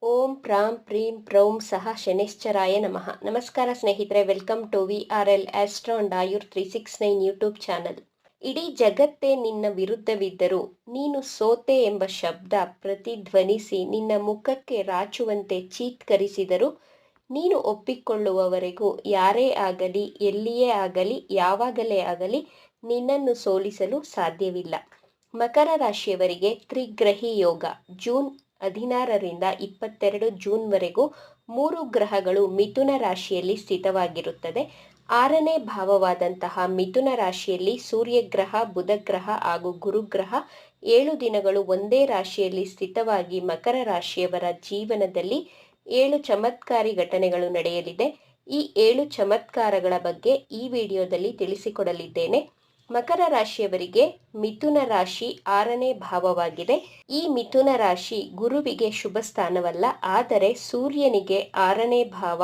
ಓಂ ಪ್ರಾಂ ಪ್ರೀಂ ಪ್ರೌಂ ಸಹ ಶನೈಶ್ಚರಾಯ ನಮಃ. ನಮಸ್ಕಾರ ಸ್ನೇಹಿತರೆ, welcome to VRL astro and Ayur 369 YouTube channel. ಇಡೀ ಜಗತ್ತೇ ನಿನ್ನ ವಿರುದ್ಧವಿದ್ದರೂ ನೀನು ಸೋತೆ ಎಂಬ ಶಬ್ದ ಪ್ರತಿಧ್ವನಿಸಿ ನಿನ್ನ ಮುಖಕ್ಕೆ ರಾಚುವಂತೆ ಚೀತ್ಕರಿಸಿದರೂ ನೀನು ಒಪ್ಪಿಕೊಳ್ಳುವವರೆಗೂ ಯಾರೇ ಆಗಲಿ, ಎಲ್ಲಿಯೇ ಆಗಲಿ, ಯಾವಾಗಲೇ ಆಗಲಿ ನಿನ್ನನ್ನು ಸೋಲಿಸಲು ಸಾಧ್ಯವಿಲ್ಲ. ಮಕರ ರಾಶಿಯವರಿಗೆ ತ್ರಿಗ್ರಹಿ ಯೋಗ. ಜೂನ್ 16ರಿಂದ 22 ಜೂನ್ವರೆಗೂ 3 ಗ್ರಹಗಳು ಮಿಥುನ ರಾಶಿಯಲ್ಲಿ ಸ್ಥಿತವಾಗಿರುತ್ತದೆ. 6ನೇ ಭಾವವಾದಂತಹ ಮಿಥುನ ರಾಶಿಯಲ್ಲಿ ಸೂರ್ಯಗ್ರಹ, ಬುಧಗ್ರಹ ಹಾಗೂ ಗುರುಗ್ರಹ 7 ದಿನಗಳು ಒಂದೇ ರಾಶಿಯಲ್ಲಿ ಸ್ಥಿತವಾಗಿ ಮಕರ ರಾಶಿಯವರ ಜೀವನದಲ್ಲಿ 7 ಚಮತ್ಕಾರಿ ಘಟನೆಗಳು ನಡೆಯಲಿದೆ. ಈ 7 ಚಮತ್ಕಾರಗಳ ಬಗ್ಗೆ ಈ ವಿಡಿಯೋದಲ್ಲಿ ತಿಳಿಸಿಕೊಡಲಿದ್ದೇನೆ. ಮಕರ ರಾಶಿಯವರಿಗೆ ಮಿಥುನ ರಾಶಿ 6ನೇ ಭಾವವಾಗಿದೆ. ಈ ಮಿಥುನ ರಾಶಿ ಗುರುವಿಗೆ ಶುಭ ಸ್ಥಾನವಲ್ಲ, ಆದರೆ ಸೂರ್ಯನಿಗೆ 6ನೇ ಭಾವ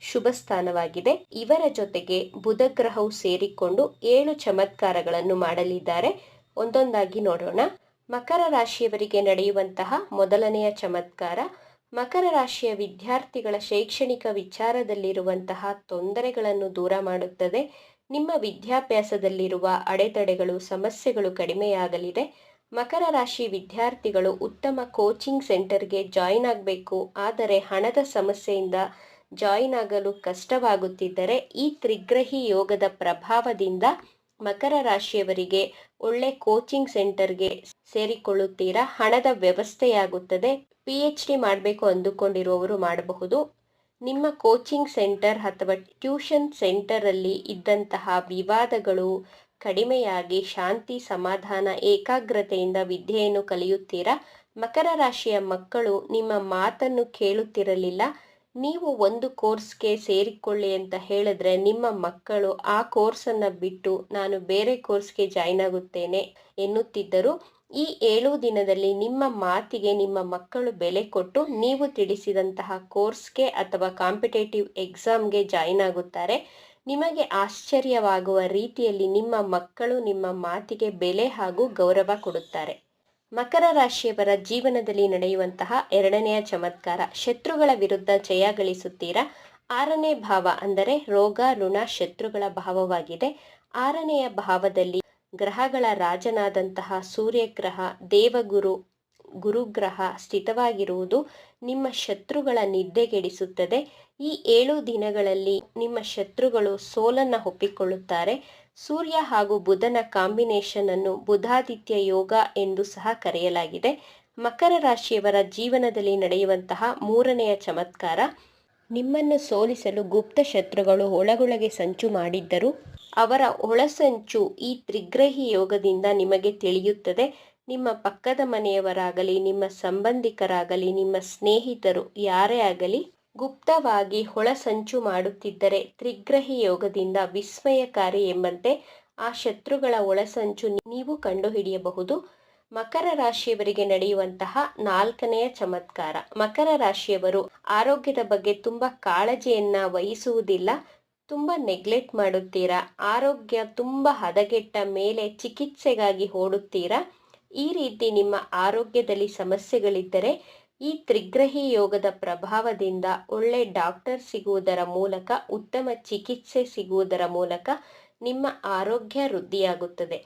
ಶುಭ ಸ್ಥಾನವಾಗಿದೆ. ಇವರ ಜೊತೆಗೆ ಬುಧ ಗ್ರಹವು ಸೇರಿಕೊಂಡು 7 ಚಮತ್ಕಾರಗಳನ್ನು ಮಾಡಲಿದ್ದಾರೆ. ಒಂದೊಂದಾಗಿ ನೋಡೋಣ. ಮಕರ ರಾಶಿಯವರಿಗೆ ನಡೆಯುವಂತಹ ಮೊದಲನೆಯ ಚಮತ್ಕಾರ, ಮಕರ ರಾಶಿಯ ವಿದ್ಯಾರ್ಥಿಗಳ ಶೈಕ್ಷಣಿಕ ವಿಚಾರದಲ್ಲಿರುವಂತಹ ತೊಂದರೆಗಳನ್ನು ದೂರ ಮಾಡುತ್ತದೆ. ನಿಮ್ಮ ವಿದ್ಯಾಭ್ಯಾಸದಲ್ಲಿರುವ ಅಡೆತಡೆಗಳು, ಸಮಸ್ಯೆಗಳು ಕಡಿಮೆಯಾಗಲಿದೆ. ಮಕರ ರಾಶಿ ವಿದ್ಯಾರ್ಥಿಗಳು ಉತ್ತಮ ಕೋಚಿಂಗ್ ಸೆಂಟರ್ಗೆ ಜಾಯಿನ್ ಆಗಬೇಕು, ಆದರೆ ಹಣದ ಸಮಸ್ಯೆಯಿಂದ ಜಾಯಿನ್ ಆಗಲು ಕಷ್ಟವಾಗುತ್ತಿದ್ದರೆ ಈ ತ್ರಿಗ್ರಹಿ ಯೋಗದ ಪ್ರಭಾವದಿಂದ ಮಕರ ರಾಶಿಯವರಿಗೆ ಒಳ್ಳೆ ಕೋಚಿಂಗ್ ಸೆಂಟರ್ಗೆ ಸೇರಿಕೊಳ್ಳುತ್ತೀರಾ. ಹಣದ ವ್ಯವಸ್ಥೆಯಾಗುತ್ತದೆ. PhD ಮಾಡಬೇಕು ಅಂದುಕೊಂಡಿರುವವರು ಮಾಡಬಹುದು. ನಿಮ್ಮ ಕೋಚಿಂಗ್ ಸೆಂಟರ್ ಅಥವಾ ಟ್ಯೂಷನ್ ಸೆಂಟರಲ್ಲಿ ಇದ್ದಂತಹ ವಿವಾದಗಳು ಕಡಿಮೆಯಾಗಿ ಶಾಂತಿ, ಸಮಾಧಾನ, ಏಕಾಗ್ರತೆಯಿಂದ ವಿದ್ಯೆಯನ್ನು ಕಲಿಯುತ್ತೀರಾ. ಮಕರ ರಾಶಿಯ ಮಕ್ಕಳು ನಿಮ್ಮ ಮಾತನ್ನು ಕೇಳುತ್ತಿರಲಿಲ್ಲ. ನೀವು ಒಂದು ಕೋರ್ಸ್ಗೆ ಸೇರಿಕೊಳ್ಳಿ ಅಂತ ಹೇಳಿದ್ರೆ ನಿಮ್ಮ ಮಕ್ಕಳು ಆ ಕೋರ್ಸನ್ನು ಬಿಟ್ಟು ನಾನು ಬೇರೆ ಕೋರ್ಸ್ಗೆ ಜಾಯಿನ್ ಆಗುತ್ತೇನೆ ಎನ್ನುತ್ತಿದ್ದರು. ಈ 7 ದಿನದಲ್ಲಿ ನಿಮ್ಮ ಮಾತಿಗೆ ನಿಮ್ಮ ಮಕ್ಕಳು ಬೆಲೆ ಕೊಟ್ಟು ನೀವು ತಿಳಿಸಿದಂತಹ ಕೋರ್ಸ್ಗೆ ಅಥವಾ ಕಾಂಪಿಟೇಟಿವ್ ಎಕ್ಸಾಮ್ಗೆ ಜಾಯಿನ್ ಆಗುತ್ತಾರೆ. ನಿಮಗೆ ಆಶ್ಚರ್ಯವಾಗುವ ರೀತಿಯಲ್ಲಿ ನಿಮ್ಮ ಮಕ್ಕಳು ನಿಮ್ಮ ಮಾತಿಗೆ ಬೆಲೆ ಹಾಗೂ ಗೌರವ ಕೊಡುತ್ತಾರೆ. ಮಕರ ರಾಶಿಯವರ ಜೀವನದಲ್ಲಿ ನಡೆಯುವಂತಹ 2ನೆಯ ಚಮತ್ಕಾರ, ಶತ್ರುಗಳ ವಿರುದ್ಧ ಜಯ ಗಳಿಸುತ್ತೀರಾ. 6ನೇ ಭಾವ ಅಂದರೆ ರೋಗ, ಋಣ, ಶತ್ರುಗಳ ಭಾವವಾಗಿದೆ. 6ನೆಯ ಭಾವದಲ್ಲಿ ಗ್ರಹಗಳ ರಾಜನಾದಂತಹ ಸೂರ್ಯಗ್ರಹ, ದೇವಗುರು, ಗುರುಗ್ರಹ ಸ್ಥಿತವಾಗಿರುವುದು ನಿಮ್ಮ ಶತ್ರುಗಳ ನಿದ್ದೆಗೆಡಿಸುತ್ತದೆ. ಈ 7 ದಿನಗಳಲ್ಲಿ ನಿಮ್ಮ ಶತ್ರುಗಳು ಸೋಲನ್ನು ಒಪ್ಪಿಕೊಳ್ಳುತ್ತಾರೆ. ಸೂರ್ಯ ಹಾಗೂ ಬುಧನ ಕಾಂಬಿನೇಷನ್ ಅನ್ನು ಬುಧಾದಿತ್ಯ ಯೋಗ ಎಂದು ಸಹ ಕರೆಯಲಾಗಿದೆ. ಮಕರ ರಾಶಿಯವರ ಜೀವನದಲ್ಲಿ ನಡೆಯುವಂತಹ 3ನೆಯ ಚಮತ್ಕಾರ, ನಿಮ್ಮನ್ನು ಸೋಲಿಸಲು ಗುಪ್ತ ಶತ್ರುಗಳು ಒಳಗೊಳಗೆ ಸಂಚು ಮಾಡಿದ್ದರು. ಅವರ ಒಳಸಂಚು ಈ ತ್ರಿಗ್ರಹಿ ಯೋಗದಿಂದ ನಿಮಗೆ ತಿಳಿಯುತ್ತದೆ. ನಿಮ್ಮ ಪಕ್ಕದ ಮನೆಯವರಾಗಲಿ, ನಿಮ್ಮ ಸಂಬಂಧಿಕರಾಗಲಿ, ನಿಮ್ಮ ಸ್ನೇಹಿತರು ಯಾರೇ ಆಗಲಿ ಗುಪ್ತವಾಗಿ ಒಳಸಂಚು ಮಾಡುತ್ತಿದ್ದರೆ ತ್ರಿಗ್ರಹಿ ಯೋಗದಿಂದ ವಿಸ್ಮಯಕಾರಿ ಎಂಬಂತೆ ಆ ಶತ್ರುಗಳ ಒಳಸಂಚು ನೀವು ಕಂಡುಹಿಡಿಯಬಹುದು. ಮಕರ ರಾಶಿಯವರಿಗೆ ನಡೆಯುವಂತಹ 4ನೆಯ ಚಮತ್ಕಾರ, ಮಕರ ರಾಶಿಯವರು ಆರೋಗ್ಯದ ಬಗ್ಗೆ ತುಂಬ ಕಾಳಜಿಯನ್ನ ವಹಿಸುವುದಿಲ್ಲ. ತುಂಬ ನೆಗ್ಲೆಕ್ಟ್ ಮಾಡುತ್ತೀರಾ. ಆರೋಗ್ಯ ತುಂಬ ಹದಗೆಟ್ಟ ಮೇಲೆ ಚಿಕಿತ್ಸೆಗಾಗಿ ಓಡುತ್ತೀರಾ. ಈ ರೀತಿ ನಿಮ್ಮ ಆರೋಗ್ಯದಲ್ಲಿ ಸಮಸ್ಯೆಗಳಿದ್ದರೆ ಈ ತ್ರಿಗ್ರಹಿ ಯೋಗದ ಪ್ರಭಾವದಿಂದ ಒಳ್ಳೆ ಡಾಕ್ಟರ್ ಸಿಗುವುದರ ಮೂಲಕ, ಉತ್ತಮ ಚಿಕಿತ್ಸೆ ಸಿಗುವುದರ ಮೂಲಕ ನಿಮ್ಮ ಆರೋಗ್ಯ ವೃದ್ಧಿಯಾಗುತ್ತದೆ.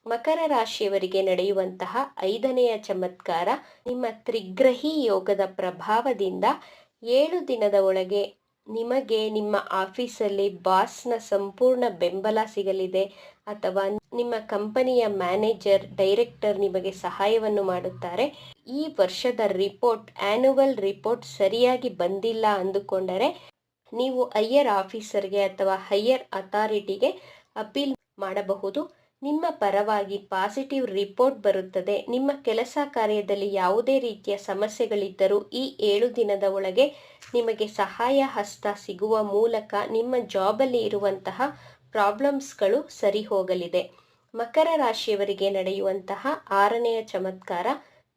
ಮಕರ ರಾಶಿಯವರಿಗೆ ನಡೆಯುವಂತಹ 5ನೆಯ ಚಮತ್ಕಾರ, ನಿಮ್ಮ ತ್ರಿಗ್ರಹಿ ಯೋಗದ ಪ್ರಭಾವದಿಂದ 7 ದಿನದ ಒಳಗೆ ನಿಮಗೆ ನಿಮ್ಮ ಆಫೀಸಲ್ಲಿ ಬಾಸ್ನ ಸಂಪೂರ್ಣ ಬೆಂಬಲ ಸಿಗಲಿದೆ, ಅಥವಾ ನಿಮ್ಮ ಕಂಪನಿಯ ಮ್ಯಾನೇಜರ್, ಡೈರೆಕ್ಟರ್ ನಿಮಗೆ ಸಹಾಯವನ್ನು ಮಾಡುತ್ತಾರೆ. ಈ ವರ್ಷದ ರಿಪೋರ್ಟ್, ಆನ್ಯುವಲ್ ರಿಪೋರ್ಟ್ ಸರಿಯಾಗಿ ಬಂದಿಲ್ಲ ಅಂದುಕೊಂಡರೆ ನೀವು ಹೈಯರ್ ಆಫೀಸರ್ಗೆ ಅಥವಾ ಹೈಯರ್ ಅಥಾರಿಟಿಗೆ ಅಪೀಲ್ ಮಾಡಬಹುದು. ನಿಮ್ಮ ಪರವಾಗಿ ಪಾಸಿಟಿವ್ ರಿಪೋರ್ಟ್ ಬರುತ್ತದೆ. ನಿಮ್ಮ ಕೆಲಸ ಕಾರ್ಯದಲ್ಲಿ ಯಾವುದೇ ರೀತಿಯ ಸಮಸ್ಯೆಗಳಿದ್ದರೂ ಈ 7 ದಿನದ ಒಳಗೆ ನಿಮಗೆ ಸಹಾಯ ಹಸ್ತ ಸಿಗುವ ಮೂಲಕ ನಿಮ್ಮ ಜಾಬಲ್ಲಿ ಇರುವಂತಹ ಪ್ರಾಬ್ಲಮ್ಸ್ಗಳು ಸರಿ ಹೋಗಲಿದೆ. ಮಕರ ರಾಶಿಯವರಿಗೆ ನಡೆಯುವಂತಹ 6ನೆಯ ಚಮತ್ಕಾರ,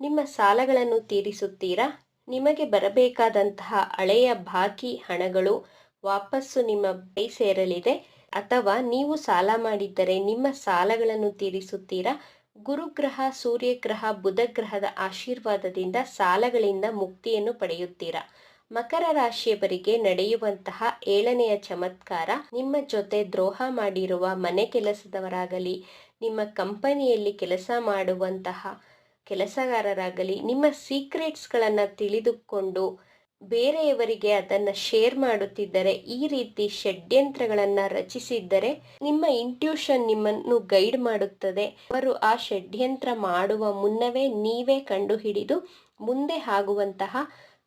ನಿಮ್ಮ ಸಾಲಗಳನ್ನು ತೀರಿಸುತ್ತೀರಾ. ನಿಮಗೆ ಬರಬೇಕಾದಂತಹ ಹಳೆಯ ಬಾಕಿ ಹಣಗಳು ವಾಪಸ್ಸು ನಿಮ್ಮ ಕೈ ಸೇರಲಿದೆ, ಅಥವಾ ನೀವು ಸಾಲ ಮಾಡಿದ್ದರೆ ನಿಮ್ಮ ಸಾಲಗಳನ್ನು ತೀರಿಸುತ್ತೀರಾ. ಗುರುಗ್ರಹ, ಸೂರ್ಯಗ್ರಹ, ಬುಧಗ್ರಹದ ಆಶೀರ್ವಾದದಿಂದ ಸಾಲಗಳಿಂದ ಮುಕ್ತಿಯನ್ನು ಪಡೆಯುತ್ತೀರಾ. ಮಕರ ರಾಶಿಯವರಿಗೆ ನಡೆಯುವಂತಹ 7ನೆಯ ಚಮತ್ಕಾರ, ನಿಮ್ಮ ಜೊತೆ ದ್ರೋಹ ಮಾಡಿರುವ ಮನೆ ಕೆಲಸದವರಾಗಲಿ, ನಿಮ್ಮ ಕಂಪನಿಯಲ್ಲಿ ಕೆಲಸ ಮಾಡುವಂತಹ ಕೆಲಸಗಾರರಾಗಲಿ, ನಿಮ್ಮ ಸೀಕ್ರೆಟ್ಸ್ಗಳನ್ನು ತಿಳಿದುಕೊಂಡು ಬೇರೆಯವರಿಗೆ ಅದನ್ನು ಶೇರ್ ಮಾಡುತ್ತಿದ್ದರೆ, ಈ ರೀತಿ ಷಡ್ಯಂತ್ರಗಳನ್ನು ರಚಿಸಿದ್ದರೆ ನಿಮ್ಮ ಇಂಟ್ಯೂಷನ್ ನಿಮ್ಮನ್ನು ಗೈಡ್ ಮಾಡುತ್ತದೆ. ಅವರು ಆ ಷಡ್ಯಂತ್ರ ಮಾಡುವ ಮುನ್ನವೇ ನೀವೇ ಕಂಡುಹಿಡಿದು ಮುಂದೆ ಆಗುವಂತಹ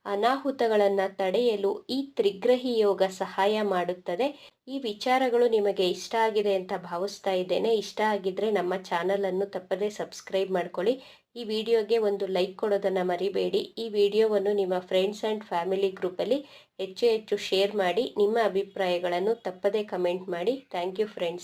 ಅನಾಹುತಗಳನ್ನು ತಡೆಯಲು ಈ ತ್ರಿಗ್ರಹಿ ಯೋಗ ಸಹಾಯ ಮಾಡುತ್ತದೆ. ಈ ವಿಚಾರಗಳು ನಿಮಗೆ ಇಷ್ಟ ಆಗಿದೆ ಅಂತ ಭಾವಿಸ್ತಾ ಇದ್ದೇನೆ. ಇಷ್ಟ ಆಗಿದ್ರೆ ನಮ್ಮ ಚಾನಲನ್ನು ತಪ್ಪದೇ ಸಬ್ಸ್ಕ್ರೈಬ್ ಮಾಡ್ಕೊಳ್ಳಿ. ಈ ವಿಡಿಯೋಗೆ ಒಂದು ಲೈಕ್ ಕೊಡೋದನ್ನು ಮರಿಬೇಡಿ. ಈ ವಿಡಿಯೋವನ್ನು ನಿಮ್ಮ ಫ್ರೆಂಡ್ಸ್ ಆ್ಯಂಡ್ ಫ್ಯಾಮಿಲಿ ಗ್ರೂಪಲ್ಲಿ ಹೆಚ್ಚು ಹೆಚ್ಚು ಶೇರ್ ಮಾಡಿ. ನಿಮ್ಮ ಅಭಿಪ್ರಾಯಗಳನ್ನು ತಪ್ಪದೇ ಕಮೆಂಟ್ ಮಾಡಿ. Thank you friends.